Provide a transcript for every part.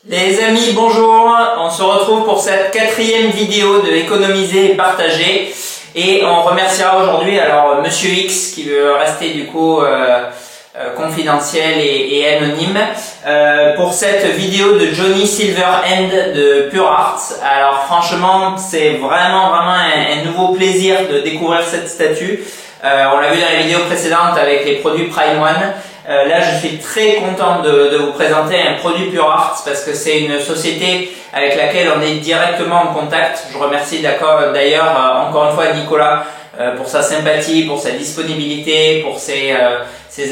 Les amis, bonjour, on se retrouve pour cette 4e vidéo de économiser et partager et on remerciera aujourd'hui alors Monsieur X qui veut rester du coup confidentiel et anonyme pour cette vidéo de Johnny Silverhand de Pure Art. Alors franchement c'est vraiment un nouveau plaisir de découvrir cette statue. On l'a vu dans les vidéos précédentes avec les produits Prime One. Là, je suis très content de vous présenter un produit Pure Art parce que c'est une société avec laquelle on est directement en contact. Je remercie d'ailleurs encore une fois Nicolas pour sa sympathie, pour sa disponibilité, pour ses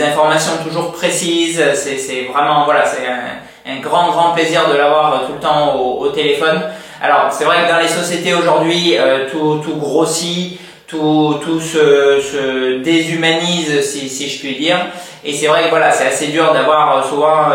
informations toujours précises. C'est vraiment voilà, c'est un grand plaisir de l'avoir tout le temps au téléphone. Alors, c'est vrai que dans les sociétés aujourd'hui, tout grossit. Tout se déshumanise si je puis dire, et c'est vrai que voilà, c'est assez dur d'avoir souvent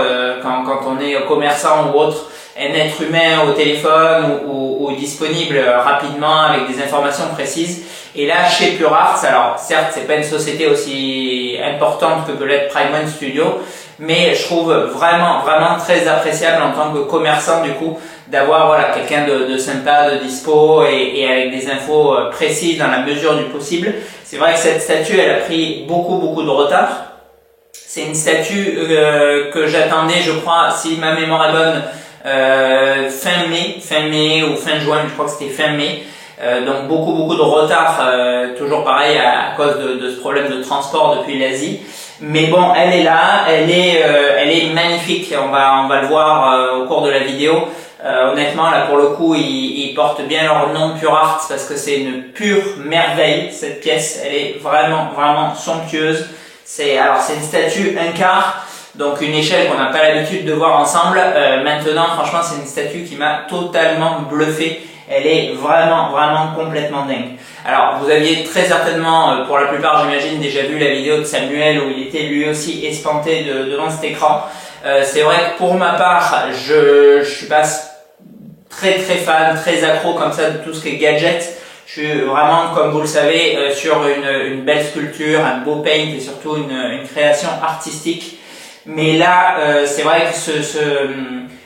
quand on est commerçant ou autre un être humain au téléphone ou disponible rapidement avec des informations précises. Et là chez Pure Art, alors certes c'est pas une société aussi importante que peut l'être Prime One Studio, mais je trouve vraiment très appréciable en tant que commerçant du coup d'avoir voilà quelqu'un de sympa, de dispo et avec des infos précises dans la mesure du possible. C'est vrai que cette statue elle a pris beaucoup de retard. C'est une statue que j'attendais, je crois, si ma mémoire est bonne, fin mai ou fin juin, je crois que c'était fin mai. Donc beaucoup de retard, toujours pareil à cause de ce problème de transport depuis l'Asie. Mais bon, elle est là, elle est magnifique. On va le voir au cours de la vidéo. Honnêtement, là pour le coup, ils portent bien leur nom Pure Art parce que c'est une pure merveille cette pièce. Elle est vraiment somptueuse. C'est une statue 1/4, donc une échelle qu'on n'a pas l'habitude de voir ensemble. Maintenant, franchement, c'est une statue qui m'a totalement bluffé. Elle est vraiment complètement dingue. Alors, vous aviez très certainement, pour la plupart j'imagine, déjà vu la vidéo de Samuel où il était lui aussi espanté devant cet écran. C'est vrai que pour ma part, je suis pas très fan, très accro comme ça de tout ce qui est gadget. Je suis vraiment, comme vous le savez, sur une belle sculpture, un beau paint et surtout une création artistique. Mais là, c'est vrai que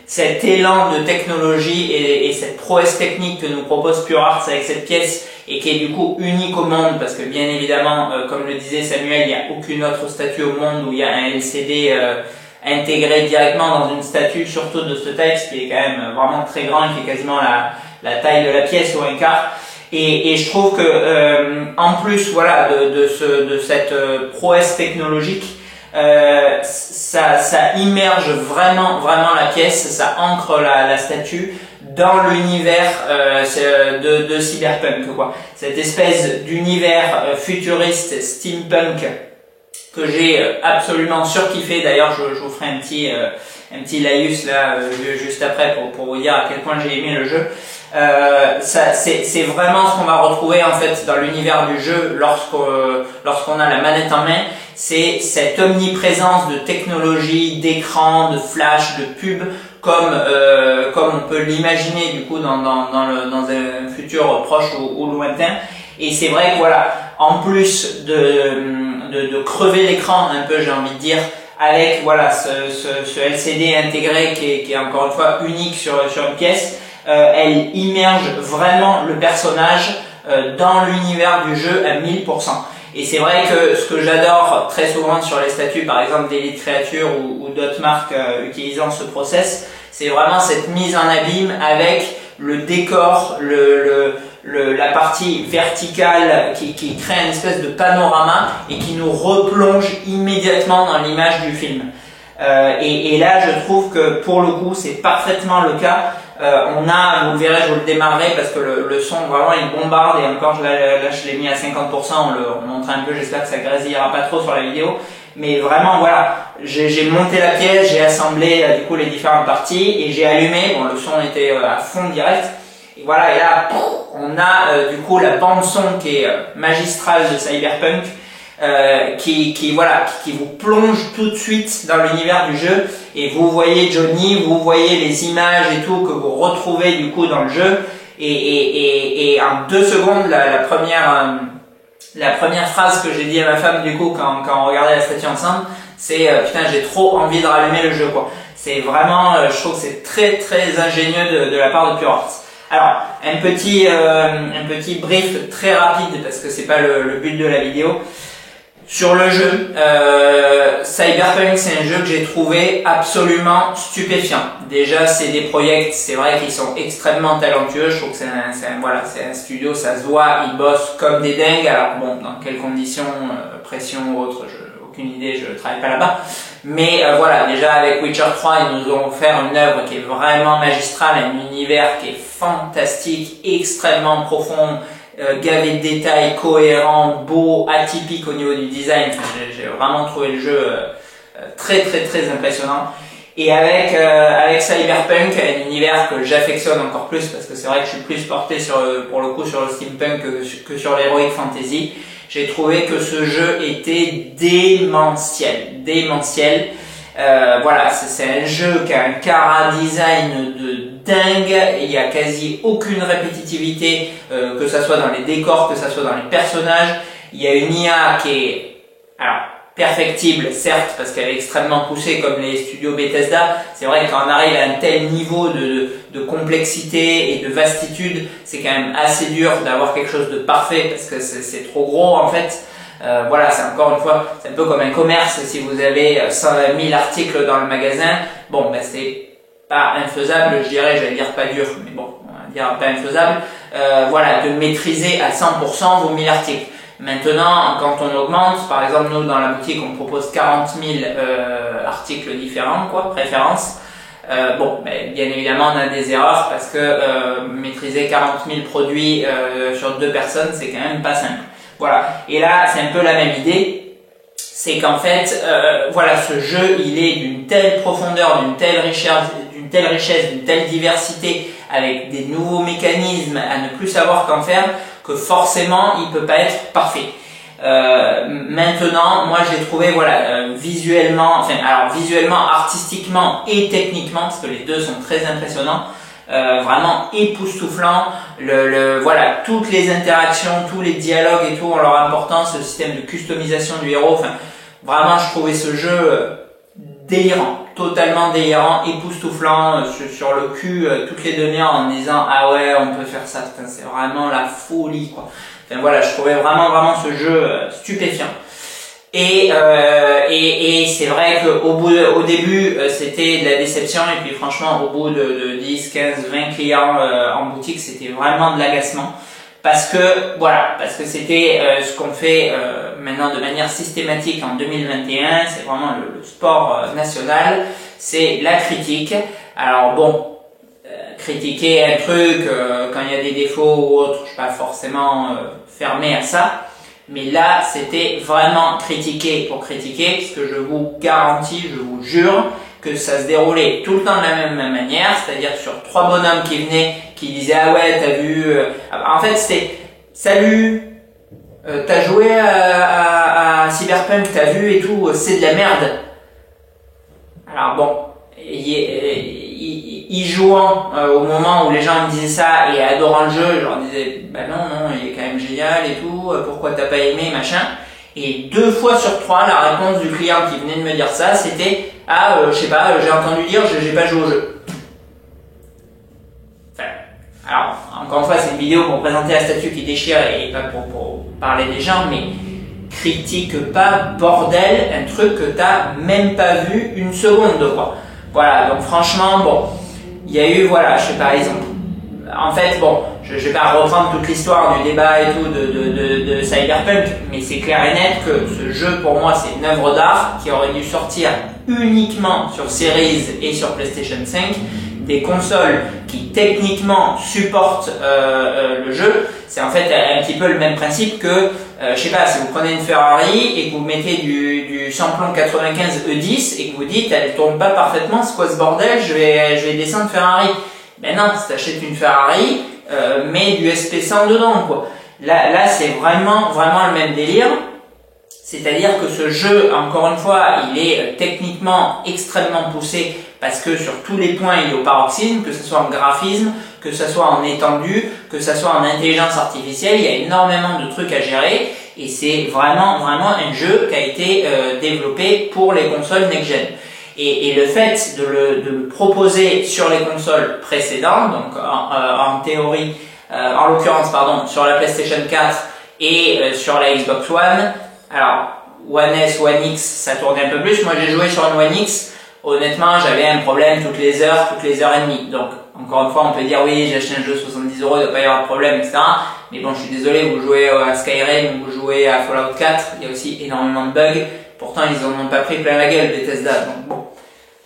cet élan de technologie et cette prouesse technique que nous propose Pure Art avec cette pièce et qui est du coup unique au monde parce que bien évidemment, comme le disait Samuel, il n'y a aucune autre statue au monde où il y a un LCD intégré directement dans une statue, surtout de ce taille, ce qui est quand même vraiment très grand, qui est quasiment la taille de la pièce ou 1/4. Et je trouve que en plus voilà de cette prouesse technologique, ça immerge vraiment la pièce, ça ancre la statue dans l'univers de cyberpunk quoi. Cette espèce d'univers futuriste steampunk que j'ai absolument surkiffé. D'ailleurs, je vous ferai un petit laïus là juste après pour vous dire à quel point j'ai aimé le jeu. C'est vraiment ce qu'on va retrouver en fait dans l'univers du jeu lorsqu'on a la manette en main. C'est cette omniprésence de technologie, d'écran, de flash, de pub, comme on peut l'imaginer du coup dans un futur proche ou lointain. Et c'est vrai que voilà, en plus de crever l'écran un peu, j'ai envie de dire, avec voilà ce LCD intégré qui est encore une fois unique sur une pièce, elle immerge vraiment le personnage dans l'univers du jeu à 1000%. Et c'est vrai que ce que j'adore très souvent sur les statues, par exemple d'Elite Creature ou d'autres marques utilisant ce process, c'est vraiment cette mise en abîme avec le décor, la partie verticale qui crée une espèce de panorama et qui nous replonge immédiatement dans l'image du film. Et là, je trouve que pour le coup, c'est parfaitement le cas. Vous le verrez, je vous le démarrerai parce que le son vraiment il bombarde et encore là je l'ai mis à 50%, on montre un peu, j'espère que ça grésillera pas trop sur la vidéo. Mais vraiment voilà, j'ai monté la pièce, j'ai assemblé du coup les différentes parties et j'ai allumé, bon le son était à fond direct. Et voilà, et là on a du coup la bande son qui est magistrale de Cyberpunk. Qui vous plonge tout de suite dans l'univers du jeu et vous voyez Johnny, vous voyez les images et tout que vous retrouvez du coup dans le jeu et en 2 secondes la La première phrase que j'ai dit à ma femme du coup quand on regardait la statue ensemble, c'est putain j'ai trop envie de rallumer le jeu quoi. C'est vraiment, je trouve que c'est très très ingénieux de la part de Pure Arts. Alors un petit brief très rapide parce que c'est pas le but de la vidéo. Sur le jeu, Cyberpunk, c'est un jeu que j'ai trouvé absolument stupéfiant. Déjà, CD Projekt, c'est vrai qu'ils sont extrêmement talentueux. Je trouve que c'est un studio, ça se voit, ils bossent comme des dingues. Alors bon, dans quelles conditions, pression ou autre, aucune idée, je travaille pas là-bas. Mais voilà, déjà avec Witcher 3, ils nous ont offert une œuvre qui est vraiment magistrale, un univers qui est fantastique, extrêmement profond. Gavé de détails, cohérent, beau, atypique au niveau du design. Enfin, j'ai vraiment trouvé le jeu très très très impressionnant. Et avec Cyberpunk, un univers que j'affectionne encore plus parce que c'est vrai que je suis plus porté pour le coup sur le steampunk que sur l'heroic fantasy. J'ai trouvé que ce jeu était démentiel. Voilà, c'est un jeu qui a un chara design de dingue, il y a quasi aucune répétitivité, que ça soit dans les décors, que ça soit dans les personnages. Il y a une IA qui est alors perfectible, certes, parce qu'elle est extrêmement poussée comme les studios Bethesda. C'est vrai que quand on arrive à un tel niveau de complexité et de vastitude, c'est quand même assez dur d'avoir quelque chose de parfait parce que c'est trop gros en fait. Voilà, c'est encore une fois, c'est un peu comme un commerce. Si vous avez 100 000 articles dans le magasin, bon, ben c'est pas infaisable, j'allais dire pas dur, mais bon, on va dire pas infaisable. Voilà, de maîtriser à 100% vos 1000 articles. Maintenant, quand on augmente, par exemple, nous dans la boutique, on propose 40 000 articles différents, quoi, préférences. Bon, ben, bien évidemment, on a des erreurs parce que maîtriser 40 000 produits sur 2 personnes, c'est quand même pas simple. Voilà. Et là, c'est un peu la même idée. C'est qu'en fait, voilà, ce jeu, il est d'une telle profondeur, d'une telle richesse, d'une telle diversité, avec des nouveaux mécanismes à ne plus savoir qu'en faire, que forcément, il peut pas être parfait. Maintenant, moi, j'ai trouvé, voilà, visuellement, artistiquement et techniquement, parce que les deux sont très impressionnants. Vraiment époustouflant, voilà, toutes les interactions, tous les dialogues et tout ont leur importance, le système de customisation du héros, enfin, vraiment je trouvais ce jeu délirant, totalement délirant, époustouflant, sur le cul toutes les demi-heures en disant ah ouais on peut faire ça, c'est vraiment la folie quoi. Enfin voilà, je trouvais vraiment ce jeu stupéfiant. Et c'est vrai au début c'était de la déception et puis franchement au bout de 10, 15, 20 clients en boutique c'était vraiment de l'agacement parce que c'était ce qu'on fait maintenant de manière systématique en 2021, c'est vraiment le sport national, c'est la critique. Alors bon, critiquer un truc quand il y a des défauts ou autre, je suis pas forcément fermé à ça. Mais là, c'était vraiment critiquer pour critiquer, parce que je vous garantis, je vous jure, que ça se déroulait tout le temps de la même manière, c'est-à-dire sur 3 bonhommes qui venaient, qui disaient ah ouais, t'as vu, en fait c'était salut, t'as joué à Cyberpunk, t'as vu et tout, c'est de la merde. Alors bon, y jouant au moment où les gens me disaient ça et adorant le jeu, je leur disais bah non, il est quand même génial et tout, pourquoi t'as pas aimé, machin. Et 2 fois sur 3, la réponse du client qui venait de me dire ça, c'était ah je sais pas, j'ai entendu dire, j'ai pas joué au jeu. Enfin, alors encore une fois, c'est une vidéo pour présenter la statue qui déchire et pas pour parler des gens, mais critique pas, bordel, un truc que t'as même pas vu une seconde quoi. Voilà, donc franchement, bon, il y a eu, voilà, je sais pas, en fait, bon, je vais pas reprendre toute l'histoire du débat et tout de Cyberpunk, mais c'est clair et net que ce jeu, pour moi, c'est une œuvre d'art qui aurait dû sortir uniquement sur Series et sur PlayStation 5, des consoles qui techniquement supportent le jeu. C'est en fait un petit peu le même principe que, je sais pas, si vous prenez une Ferrari et que vous mettez du samplon 95 E10 et que vous dites elle tourne pas parfaitement, c'est quoi ce bordel, je vais descendre Ferrari. Ben non, si t'achètes une Ferrari, mets du SP100 dedans quoi. Là c'est vraiment le même délire. C'est-à-dire que ce jeu, encore une fois, il est techniquement extrêmement poussé parce que sur tous les points, il est au paroxysme, que ce soit en graphisme, que ce soit en étendue, que ce soit en intelligence artificielle, il y a énormément de trucs à gérer. et c'est vraiment un jeu qui a été développé pour les consoles next-gen. Et le fait de le proposer sur les consoles précédentes, donc en théorie, en l'occurrence pardon, sur la PlayStation 4 et sur la Xbox One, alors One S, One X, ça tournait un peu plus. Moi j'ai joué sur une One X, honnêtement j'avais un problème toutes les heures et demie. Donc encore une fois on peut dire oui j'ai acheté un jeu 70 €, il ne doit pas y avoir de problème, etc. Mais bon je suis désolé, vous jouez à Skyrim ou vous jouez à Fallout 4, il y a aussi énormément de bugs. Pourtant ils en ont pas pris plein la gueule Bethesda, donc bon,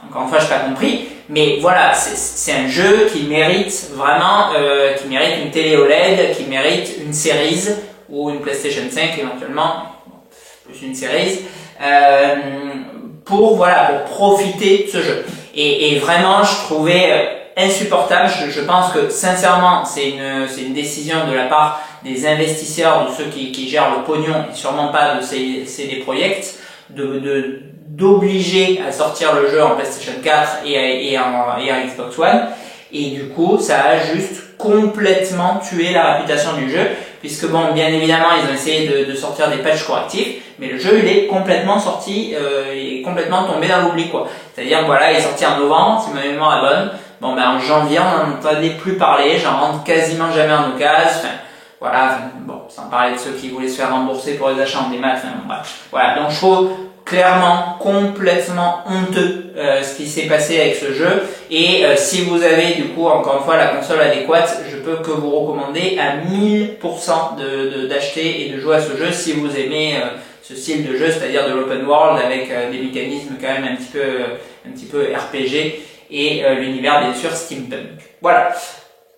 encore une fois je n'ai pas compris. Mais voilà, c'est un jeu qui mérite vraiment, qui mérite une télé OLED, qui mérite une Series ou une PlayStation 5 éventuellement, plus une Series, pour profiter de ce jeu. Et vraiment, je trouvais insupportable. Je pense que sincèrement, c'est une décision de la part des investisseurs, de ceux qui gèrent le pognon, et sûrement pas de CD Projekt, d'obliger à sortir le jeu en PlayStation 4 et en Xbox One. Et du coup, ça a juste complètement tué la réputation du jeu, puisque bon, bien évidemment, ils ont essayé de sortir des patchs correctifs, mais le jeu, il est complètement sorti, il est complètement tombé dans l'oubli, quoi. C'est-à-dire, voilà, il est sorti en novembre, si ma mémoire est bonne. Bon, ben, en janvier, on n'en entendait plus parler, j'en rentre quasiment jamais en occasion. Enfin, voilà, bon, sans parler de ceux qui voulaient se faire rembourser pour les achats en démat, enfin, bref. Voilà, donc je trouve clairement complètement honteux ce qui s'est passé avec ce jeu, et si vous avez du coup encore une fois la console adéquate, je peux que vous recommander à 1000% d'acheter et de jouer à ce jeu si vous aimez ce style de jeu, c'est-à-dire de l'open world avec des mécanismes quand même un petit peu RPG et l'univers bien sûr steampunk. Voilà.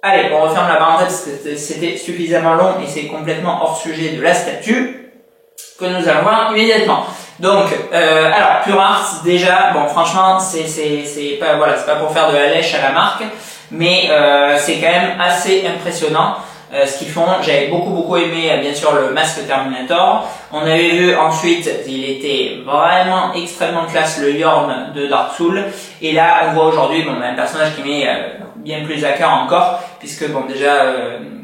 Allez, on referme la parenthèse parce que c'était suffisamment long et c'est complètement hors sujet de la statue que nous allons voir immédiatement. Donc, alors Pure Arts déjà, bon franchement c'est pas pour faire de la lèche à la marque, mais c'est quand même assez impressionnant ce qu'ils font. J'avais beaucoup aimé bien sûr le masque Terminator. On avait vu ensuite, il était vraiment extrêmement classe, le Yorm de Dark Souls, et là on voit aujourd'hui un personnage qui met bien plus à cœur encore, puisque bon déjà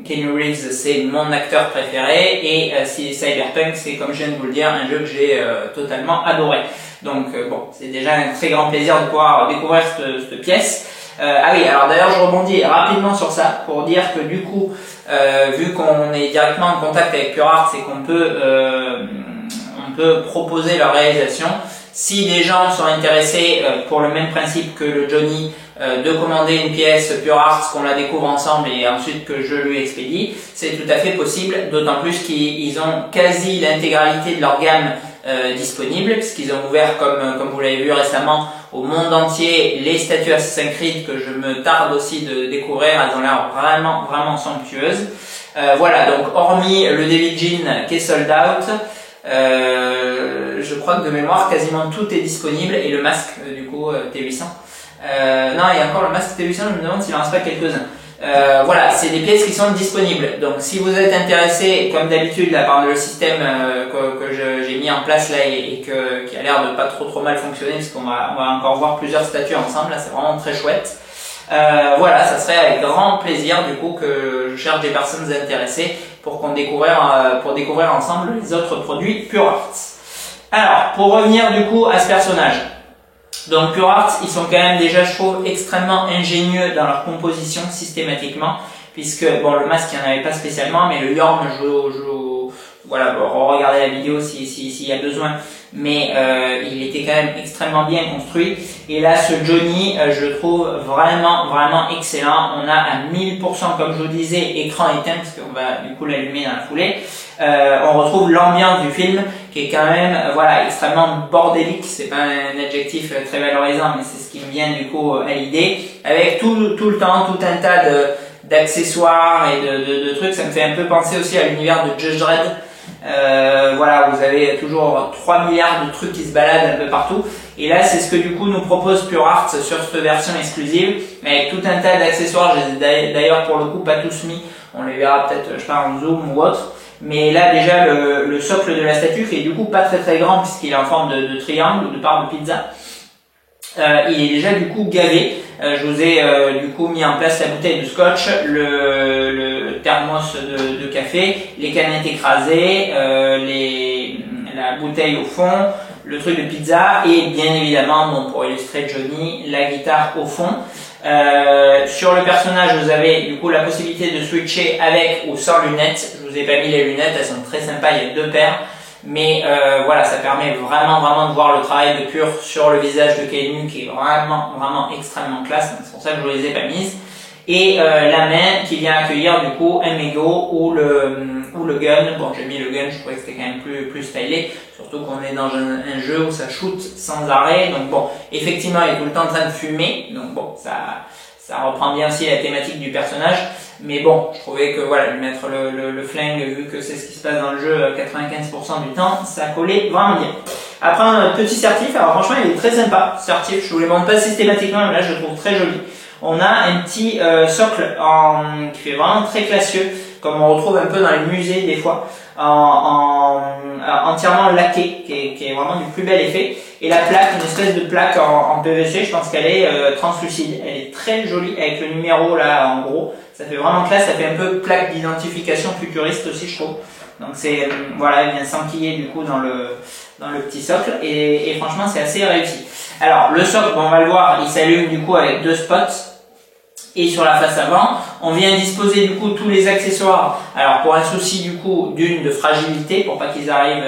Keanu Reeves c'est mon acteur préféré, et Cyberpunk c'est, comme je viens de vous le dire, un jeu que j'ai totalement adoré. Donc bon, c'est déjà un très grand plaisir de pouvoir découvrir cette pièce. Ah oui, alors d'ailleurs je rebondis rapidement sur ça pour dire que du coup, vu qu'on est directement en contact avec Pure Arts et qu'on peut proposer leur réalisation, si des gens sont intéressés pour le même principe que le Johnny, de commander une pièce Pure Arts, qu'on la découvre ensemble et ensuite que je lui expédie, c'est tout à fait possible, d'autant plus qu'ils ont quasi l'intégralité de leur gamme disponible, puisqu'ils ont ouvert, comme vous l'avez vu récemment, au monde entier les statues Assassin's Creed que je me tarde aussi de découvrir. Elles ont l'air vraiment somptueuses. Voilà, donc hormis le David Jean qui est sold out, je crois que de mémoire quasiment tout est disponible, et le masque du coup T800. Non, il y a encore le masque T800, je me demande s'il en reste pas quelques-uns. Voilà, c'est des pièces qui sont disponibles. Donc si vous êtes intéressé, comme d'habitude, là, par le système que j'ai mis en place là et qui a l'air de pas trop mal fonctionner, parce qu'on va encore voir plusieurs statues ensemble, là c'est vraiment très chouette. Voilà, ça serait avec grand plaisir du coup que je cherche des personnes intéressées pour découvrir ensemble les autres produits Pure Arts. Alors, pour revenir du coup à ce personnage. Donc Pure Arts, ils sont quand même déjà, je trouve, extrêmement ingénieux dans leur composition systématiquement, puisque bon, le masque il n'y en avait pas spécialement, mais le Yorm, voilà, bon, regardez la vidéo s'il y a besoin, mais il était quand même extrêmement bien construit. Et là, ce Johnny, je le trouve vraiment excellent. On a à 1000%, comme je vous disais, écran éteint, parce qu'on va du coup l'allumer dans la foulée. On retrouve l'ambiance du film qui est quand même extrêmement bordélique. C'est pas un adjectif très valorisant, mais c'est ce qui me vient du coup à l'idée, avec tout le temps tout un tas d'accessoires et de trucs. Ça me fait un peu penser aussi à l'univers de Judge Dredd. Voilà, vous avez toujours 3 milliards de trucs qui se baladent un peu partout, et là c'est ce que du coup nous propose Pure Arts sur cette version exclusive, avec tout un tas d'accessoires. Je les ai d'ailleurs pour le coup pas tous mis, on les verra peut-être je sais pas en zoom ou autre, mais là déjà le socle de la statue qui est du coup pas très grand puisqu'il est en forme de triangle ou de part de pizza, il est déjà du coup gavé. Je vous ai du coup mis en place la bouteille de scotch, le thermos de café, les canettes écrasées, la bouteille au fond, le truc de pizza et bien évidemment, bon, pour illustrer Johnny, la guitare au fond. Sur le personnage, vous avez du coup la possibilité de switcher avec ou sans lunettes. Je vous ai pas mis les lunettes, elles sont très sympas, il y a 2 paires. Mais voilà, ça permet vraiment de voir le travail de Pure sur le visage de Kainu qui est vraiment extrêmement classe. C'est pour ça que je ne les ai pas mises. Et la main qui vient accueillir du coup un mégot ou le gun. Bon, j'ai mis le gun, je trouvais que c'était quand même plus stylé. Surtout qu'on est dans un jeu où ça shoot sans arrêt. Donc bon, effectivement, il est tout le temps en train de fumer. Donc bon, ça reprend bien aussi la thématique du personnage. Mais bon, je trouvais que voilà, lui mettre le flingue, vu que c'est ce qui se passe dans le jeu 95% du temps, ça collait vraiment bien. Après, un petit certif, alors franchement, il est très sympa, ce certif. Je vous les montre pas systématiquement, mais là, je le trouve très joli. On a un petit socle qui fait vraiment très classieux, comme on retrouve un peu dans les musées des fois, entièrement laqué, qui est vraiment du plus bel effet. Et la plaque, une espèce de plaque en PVC, je pense qu'elle est translucide. Elle est très jolie avec le numéro là en gros. Ça fait vraiment classe, ça fait un peu plaque d'identification futuriste aussi, je trouve. Donc c'est voilà, elle vient s'enquiller du coup dans le petit socle et franchement c'est assez réussi. Alors le socle, bon, on va le voir, il s'allume du coup avec 2 spots. Et sur la face avant, on vient disposer du coup tous les accessoires. Alors pour un souci du coup de fragilité, pour pas qu'ils arrivent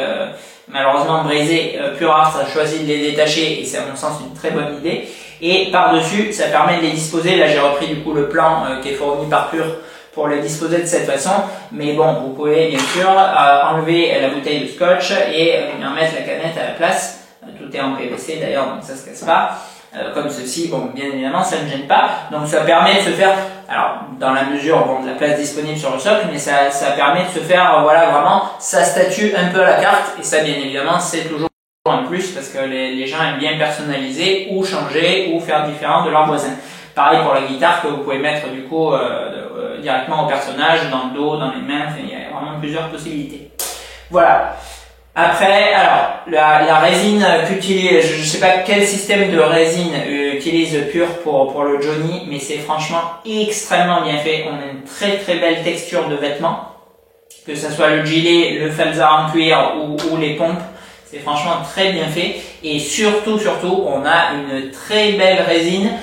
malheureusement brisés, Pure Art a choisi de les détacher et c'est à mon sens une très bonne idée. Et par-dessus, ça permet de les disposer. Là j'ai repris du coup le plan qui est fourni par Pure pour les disposer de cette façon. Mais bon, vous pouvez bien sûr enlever la bouteille de scotch et en mettre la canette à la place. Tout est en PVC d'ailleurs, donc ça se casse pas. Comme ceci, bon, bien évidemment, ça ne gêne pas. Donc ça permet de se faire, alors dans la mesure bon, de la place disponible sur le socle, mais ça permet de se faire, voilà, vraiment sa statue un peu à la carte. Et ça, bien évidemment, c'est toujours un plus parce que les gens aiment bien personnaliser ou changer ou faire différent de leurs voisins. Pareil pour la guitare que vous pouvez mettre du coup directement au personnage, dans le dos, dans les mains. Enfin, il y a vraiment plusieurs possibilités. Voilà. Après, alors, la résine qu'utilise, je ne sais pas quel système de résine utilise Pure pour le Johnny, mais c'est franchement extrêmement bien fait. On a une très belle texture de vêtements, que ce soit le gilet, le falzar en cuir ou les pompes. C'est franchement très bien fait. Et surtout, on a une très belle résine.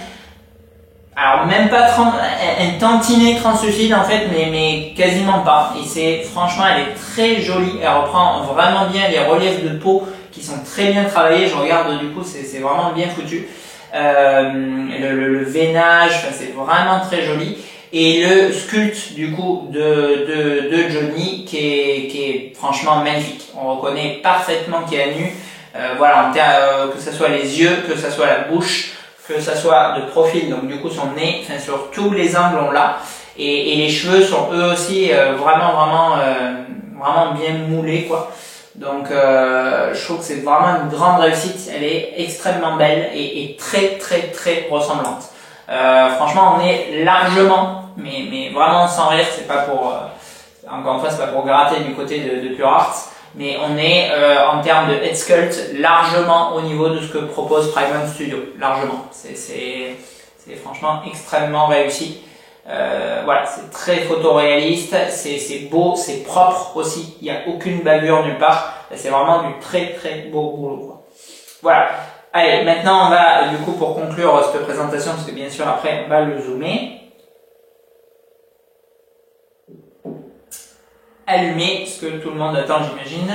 Alors même pas un tantinet translucide en fait, mais quasiment pas. Et c'est franchement, elle est très jolie. Elle reprend vraiment bien les reliefs de peau qui sont très bien travaillés. Je regarde du coup, c'est vraiment bien foutu. Le veinage, enfin, c'est vraiment très joli. Et le sculpte du coup de Johnny qui est franchement magnifique. On reconnaît parfaitement qu'il est à nu. Voilà, que ce soit les yeux, que ce soit la bouche, que ça soit de profil, donc du coup son nez, enfin sur tous les angles on l'a, et les cheveux sont eux aussi vraiment bien moulés quoi. Donc je trouve que c'est vraiment une grande réussite, elle est extrêmement belle et très ressemblante. Franchement on est largement, mais vraiment sans rire, c'est pas pour encore une fois c'est pas pour gratter du côté de Pure Art. Mais on est en termes de head sculpt largement au niveau de ce que propose Primal Studio, largement. C'est franchement extrêmement réussi. Voilà, c'est très photoréaliste, c'est beau, c'est propre aussi. Il n'y a aucune bavure nulle part. C'est vraiment du très beau boulot, quoi. Voilà. Allez, maintenant on va du coup pour conclure cette présentation, parce que bien sûr après on va le zoomer. Allumé, ce que tout le monde attend j'imagine,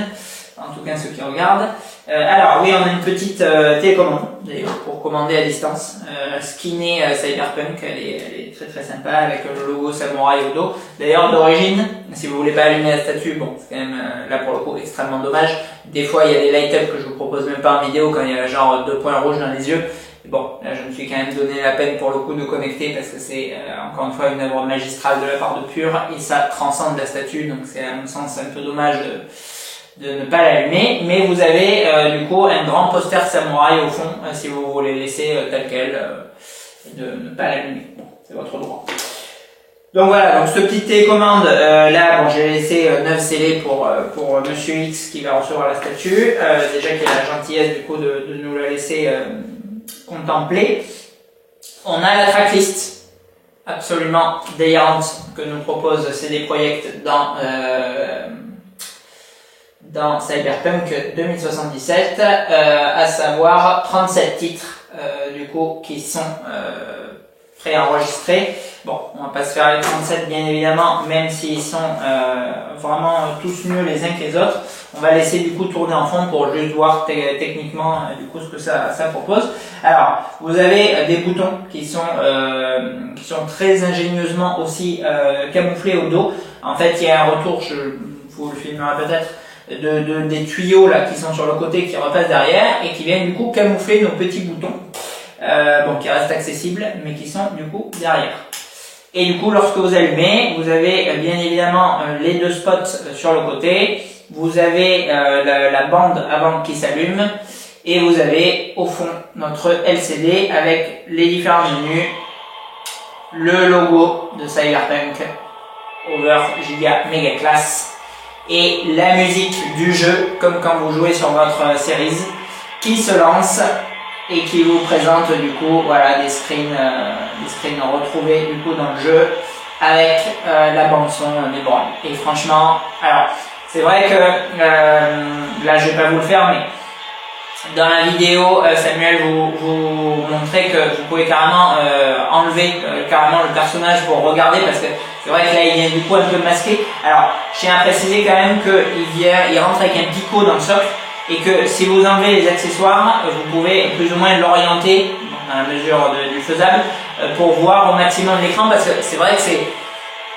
en tout cas ceux qui regardent. Alors oui, on a une petite télécommande d'ailleurs pour commander à distance, skinnée Cyberpunk, elle est très sympa avec le logo samouraï au dos. D'ailleurs d'origine, si vous voulez pas allumer la statue, bon c'est quand même là pour le coup extrêmement dommage. Des fois il y a des light-up que je vous propose même pas en vidéo quand il y a genre 2 points rouges dans les yeux. Bon, là je me suis quand même donné la peine pour le coup de connecter parce que c'est encore une fois une œuvre magistrale de la part de Pure et ça transcende la statue, donc c'est à mon sens un peu dommage de ne pas l'allumer. Mais vous avez du coup un grand poster samouraï au fond si vous voulez laisser tel quel et de ne pas l'allumer. Bon, c'est votre droit. Donc voilà, donc ce petit télécommande là, bon, j'ai laissé 9 scellés pour Monsieur X qui va recevoir la statue. Déjà qu'il a la gentillesse du coup de nous la laisser contempler. On a la tracklist absolument délirante que nous propose CD Projekt dans Cyberpunk 2077, à savoir 37 titres du coup qui sont préenregistrés. Bon, on va pas se faire les 37 bien évidemment, même s'ils sont vraiment tous mieux les uns que les autres. On va laisser du coup tourner en fond pour juste voir techniquement du coup ce que ça propose. Alors, vous avez des boutons qui sont très ingénieusement aussi camouflés au dos. En fait, il y a un retour, vous le filmerez peut-être, des tuyaux là qui sont sur le côté qui repassent derrière et qui viennent du coup camoufler nos petits boutons, qui restent accessibles mais qui sont du coup derrière. Et du coup, lorsque vous allumez, vous avez bien évidemment les deux spots sur le côté, vous avez la bande avant qui s'allume, et vous avez au fond notre LCD avec les différents menus, le logo de Cyberpunk, Over Giga Mega Class, et la musique du jeu, comme quand vous jouez sur votre Series, qui se lance et qui vous présente du coup voilà des screens retrouvés du coup dans le jeu avec la bande son des bornes. Et franchement, alors c'est vrai que là je vais pas vous le faire, mais dans la vidéo Samuel vous montrait que vous pouvez carrément enlever carrément le personnage pour regarder, parce que c'est vrai que là il vient du coup un peu masqué. Alors je tiens à préciser quand même qu'il rentre avec un picot dans le socle, et que si vous enlevez les accessoires, vous pouvez plus ou moins l'orienter dans la mesure du faisable pour voir au maximum l'écran, parce que c'est vrai que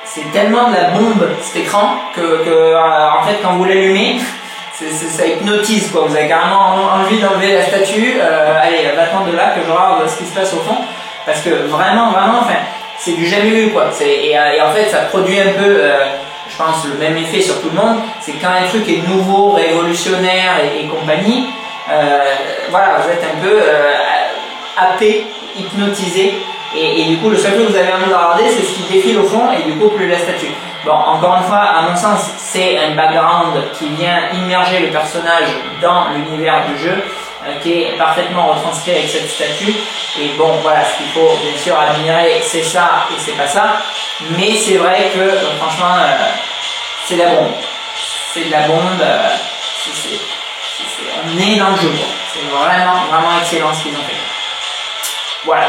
c'est tellement de la bombe cet écran que en fait quand vous l'allumez, ça hypnotise quoi. Vous avez carrément envie d'enlever la statue, allez va-t'en de là que je regarde ce qui se passe au fond, parce que vraiment enfin c'est du jamais vu quoi. Et en fait ça produit un peu je pense le même effet sur tout le monde. C'est quand un truc est nouveau, révolutionnaire et compagnie, voilà, vous êtes un peu happé, hypnotisé, et du coup le seul truc que vous avez envie de regarder c'est ce qui défile au fond, et du coup plus la statue. Bon, encore une fois, à mon sens, c'est un background qui vient immerger le personnage dans l'univers du jeu, qui est parfaitement retranscrit avec cette statue. Et bon, voilà, ce qu'il faut bien sûr admirer, c'est ça et c'est pas ça. Mais c'est vrai que, franchement, c'est de la bombe. C'est de la bombe. On est dans le jeu, quoi. C'est vraiment excellent ce qu'ils ont fait. Voilà.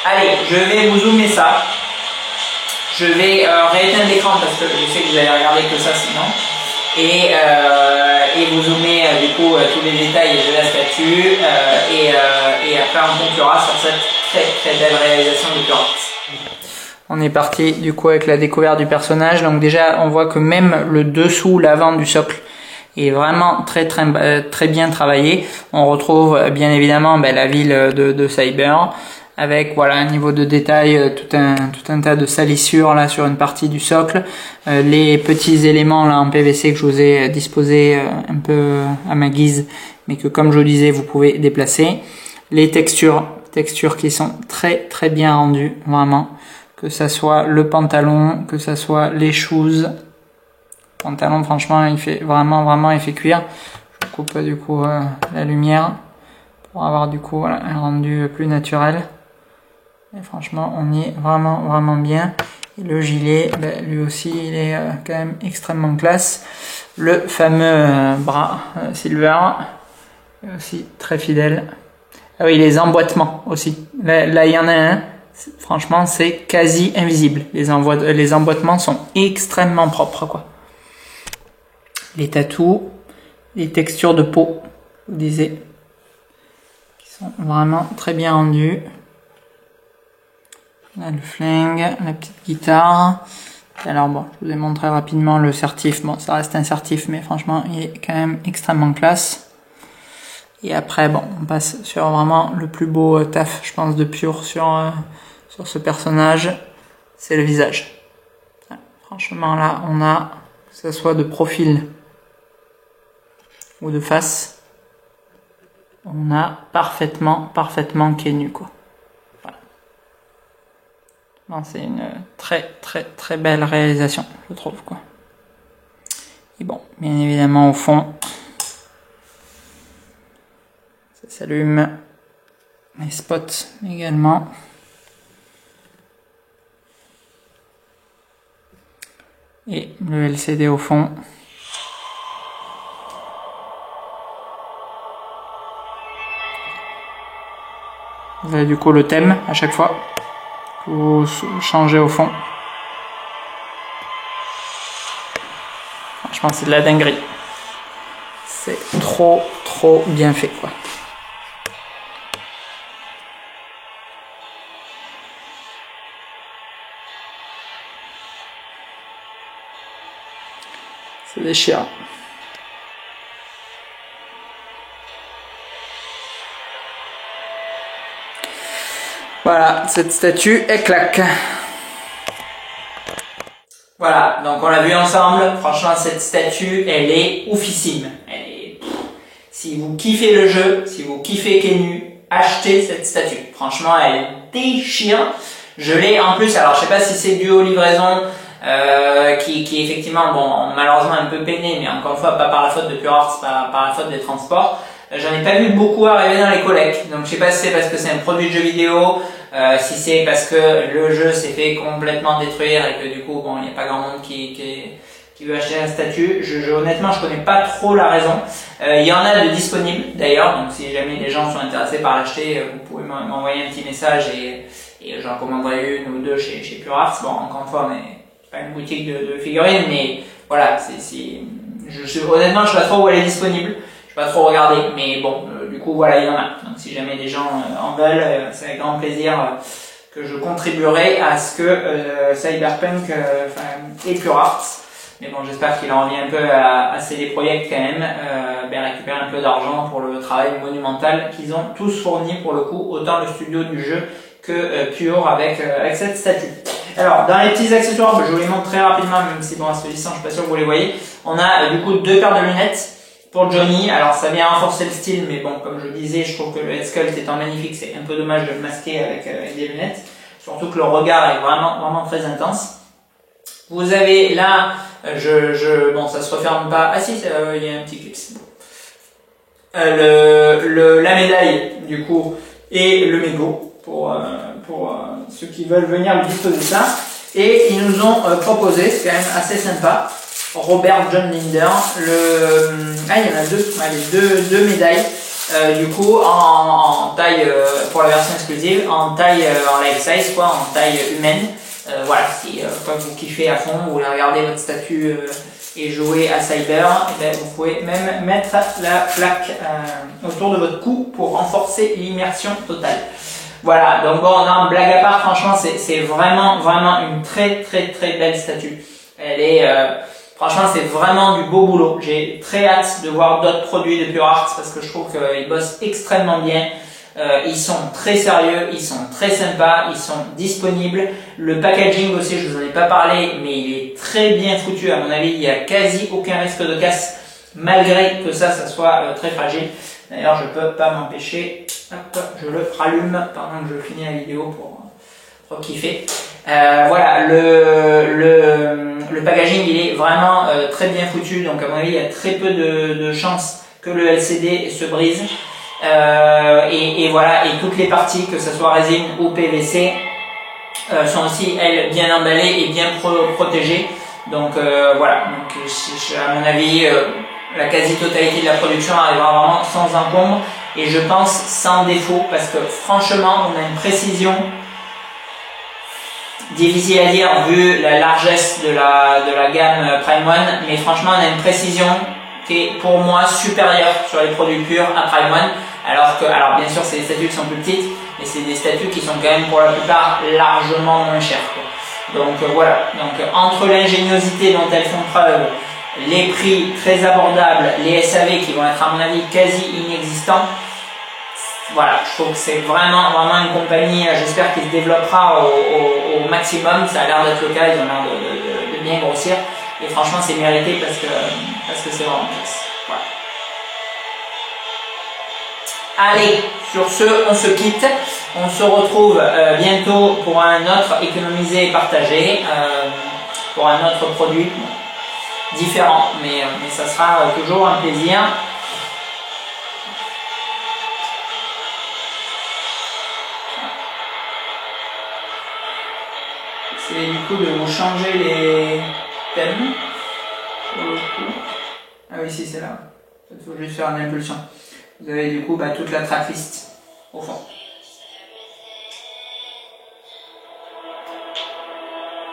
Allez, je vais vous zoomer ça. Je vais rééteindre l'écran parce que je sais que vous allez regarder que ça sinon. Et vous zoomer du coup tous les détails de la statue. Et après on conclura sur cette très belle réalisation de Purant. On est parti du coup avec la découverte du personnage. Donc déjà on voit que même le dessous, l'avant du socle est vraiment très bien travaillé. On retrouve bien évidemment la ville de Cyber, avec voilà un niveau de détail, tout un tas de salissures là sur une partie du socle, les petits éléments là en PVC que je vous ai disposés un peu à ma guise, mais que comme je vous disais vous pouvez déplacer. Les textures qui sont très bien rendues, vraiment, que ça soit le pantalon, que ça soit les shoes. Le pantalon franchement il fait vraiment effet cuir. Je coupe du coup la lumière pour avoir du coup voilà, un rendu plus naturel. Et franchement on y est vraiment bien. Et le gilet, lui aussi il est quand même extrêmement classe. Le fameux bras silver est aussi très fidèle. Ah oui, les emboîtements aussi, là il y en a un, franchement c'est quasi invisible. Les emboîtements sont extrêmement propres quoi. Les tatous, les textures de peau, je vous disais, qui sont vraiment très bien rendues. Là, le flingue, la petite guitare. Alors bon, je vous ai montré rapidement le certif. Bon, ça reste un certif, mais franchement, il est quand même extrêmement classe. Et après, bon, on passe sur vraiment le plus beau taf, je pense, de Pure sur ce personnage. C'est le visage. Voilà. Franchement, là, on a, que ce soit de profil ou de face, on a parfaitement Kenyu, quoi. C'est une très belle réalisation, je trouve quoi. Et bon, bien évidemment au fond, ça s'allume, Les spots également. Et le LCD au fond. Vous avez du coup le thème à chaque fois que vous changez au fond. Franchement, c'est de la dinguerie. C'est trop bien fait, quoi. C'est déchirant. Voilà, cette statue, elle claque. Voilà, donc on l'a vu ensemble. Franchement, cette statue, elle est oufissime. Si vous kiffez le jeu, si vous kiffez Kenu, achetez cette statue. Franchement, elle déchire. Je l'ai en plus, alors je sais pas si c'est dû aux livraisons, qui effectivement, bon, malheureusement un peu peiné, mais encore une fois, pas par la faute de Pure Arts, par la faute des transports. J'en ai pas vu beaucoup arriver dans les collectes. Donc je sais pas si c'est parce que c'est un produit de jeu vidéo, si c'est parce que le jeu s'est fait complètement détruire et que du coup, bon, il n'y a pas grand monde qui veut acheter la statue. Honnêtement, je connais pas trop la raison. Il y en a de disponibles d'ailleurs, donc si jamais les gens sont intéressés par l'acheter, vous pouvez m'envoyer un petit message et j'en commanderai une ou deux chez Pure Arts. Bon, encore une fois, mais c'est pas une boutique de figurines, mais voilà, honnêtement, je sais pas trop où elle est disponible. Pas trop regarder, mais bon, du coup voilà, il y en a. Donc si jamais des gens en veulent, c'est avec grand plaisir que je contribuerai à ce que Cyberpunk et Pure Arts, mais bon, j'espère qu'il en revient un peu à CD Projekt quand même, récupérer un peu d'argent pour le travail monumental qu'ils ont tous fourni pour le coup, autant le studio du jeu que Pure avec cette statue. Alors, dans les petits accessoires, je vous les montre très rapidement, même si bon, à ce distance, je suis pas sûr que vous les voyez. On a du coup 2 paires de lunettes. Pour Johnny, alors ça vient renforcer le style, mais bon, comme je disais, je trouve que le head sculpt étant magnifique, c'est un peu dommage de le masquer avec des lunettes. Surtout que le regard est vraiment très intense. Vous avez là, bon, ça se referme pas. Ah si, il y a un petit clip. La médaille, du coup, et le mégot pour ceux qui veulent venir disposer ça. Et ils nous ont proposé, c'est quand même assez sympa. Robert John Linder, il y en a deux médailles, du coup, en taille, pour la version exclusive, en taille, en life size, quoi, en taille humaine. Voilà, si vous kiffez à fond, vous voulez regarder votre statue et jouer à Cyber, et bien, vous pouvez même mettre la plaque autour de votre cou pour renforcer l'immersion totale. Voilà, donc bon, non, blague à part, franchement, c'est vraiment une très belle statue. Elle est... franchement, c'est vraiment du beau boulot. J'ai très hâte de voir d'autres produits de Pure Arts parce que je trouve qu'ils bossent extrêmement bien. Ils sont très sérieux, ils sont très sympas, ils sont disponibles. Le packaging aussi, je vous en ai pas parlé, mais il est très bien foutu. À mon avis, il n'y a quasi aucun risque de casse, malgré que ça soit très fragile. D'ailleurs, je peux pas m'empêcher. Hop, je le rallume pendant que je finis la vidéo pour kiffer. Voilà, le packaging il est vraiment très bien foutu, donc à mon avis il y a très peu de chances que le LCD se brise. Et voilà, et toutes les parties, que ce soit résine ou PVC, sont aussi elles bien emballées et bien protégées. Donc voilà, donc à mon avis la quasi-totalité de la production arrivera vraiment sans encombre et je pense sans défaut, parce que franchement on a une précision difficile à dire vu la largesse de la gamme Prime One, mais franchement on a une précision qui est pour moi supérieure sur les produits purs à Prime One, alors bien sûr c'est des statues qui sont plus petites, mais c'est des statues qui sont quand même pour la plupart largement moins chères, quoi. Donc voilà, donc entre l'ingéniosité dont elles font preuve, les prix très abordables, les SAV qui vont être à mon avis quasi inexistants, voilà, je trouve que c'est vraiment une compagnie, j'espère qu'il se développera au maximum. Ça a l'air d'être le cas, ils ont l'air de bien grossir et franchement c'est mérité parce que c'est vraiment classe. Voilà. Allez, sur ce on se quitte, on se retrouve bientôt pour un autre économisé et partagé, pour un autre produit différent, mais ça sera toujours un plaisir. c'est du coup de vous changer les thèmes. Pour le coup. Ah oui, si, c'est là. Il faut juste faire une impulsion. Vous avez du coup toute la tracklist au fond.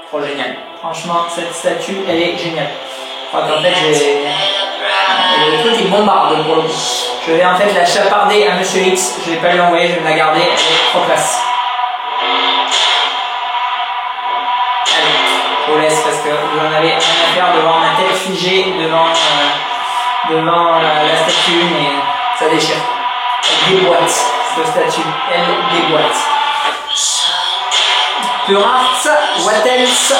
Trop génial. Franchement, cette statue, elle est géniale. Je crois qu'en fait, le truc il bombarde pour le coup. Je vais en fait la chaparder à Monsieur X. Je vais pas lui envoyer, je vais me la garder. Elle est trop classe. Allez, je vous laisse parce que vous en avez rien à faire devant ma tête figée, devant la statue, mais ça déchire. Elle déboîte, cette statue. Elle déboîte. Pure Art, what else?